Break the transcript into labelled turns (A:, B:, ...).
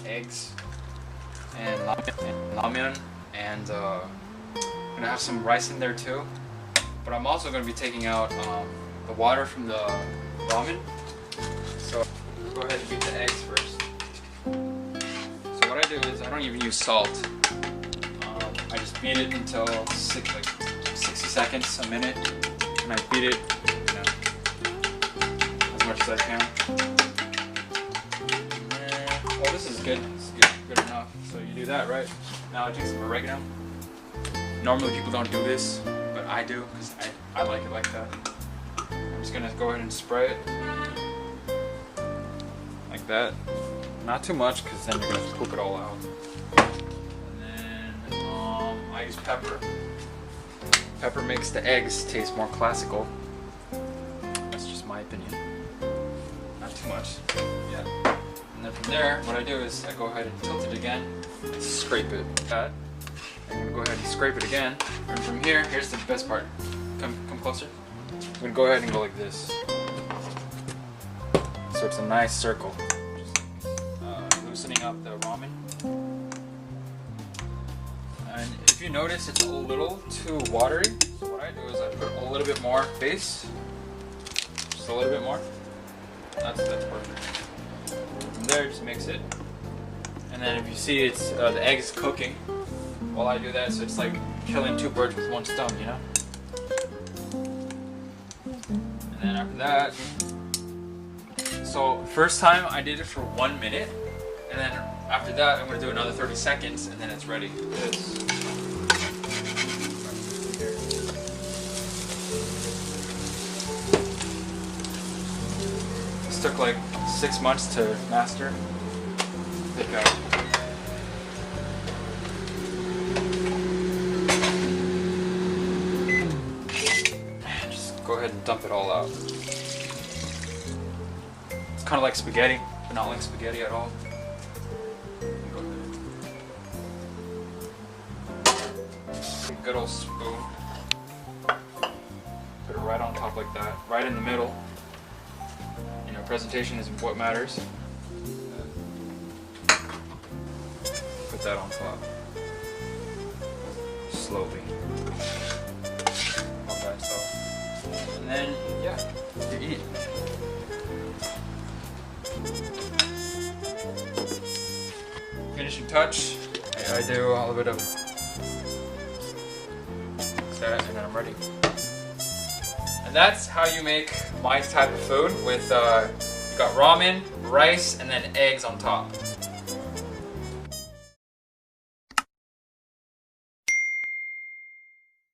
A: eggs and ramen, and I'm gonna have some rice in there too. But I'm also gonna be taking out the water from the ramen. So go ahead and beat the eggs first. So what I do is I don't even use salt. I just beat it until like 60 seconds, a minute, and I beat it, you know, as much as I can. Well, this is good. This is good enough. So you do that, right? Now I take some oregano. Normally people don't do this, but I do because I like it like that. I'm just gonna go ahead and spray it like that. Not too much, because then you're gonna poop it all out. And then I use pepper. Pepper makes the eggs taste more classical. That's just my opinion. Not too much. Yeah. And then from there, what I do is I go ahead and tilt it again, scrape it. I'm gonna go ahead and scrape it again. And from here, here's the best part. Come closer. I'm gonna go ahead and go like this. So it's a nice circle. Just loosening up the ramen. And if you notice, it's a little too watery. So what I do is I put a little bit more base. Just a little bit more. That's perfect. From there, just mix it. And then if you see it's the egg's cooking while I do that, so it's like killing two birds with one stone, you know? And then after that, so first time I did it for 1 minute, and then after that I'm going to do another 30 seconds, and then it's ready. This took like 6 months to master. I think just go ahead and dump it all out. It's kind of like spaghetti, but not like spaghetti at all. Go ahead. Good old spoon. Put it right on top like that, right in the middle. You know, presentation is what matters. Put that on top. Slowly. All by itself. And then, yeah, you eat. Finishing touch. I do a little bit of that, and then I'm ready. And that's how you make my type of food with you got ramen, rice, and then eggs on top.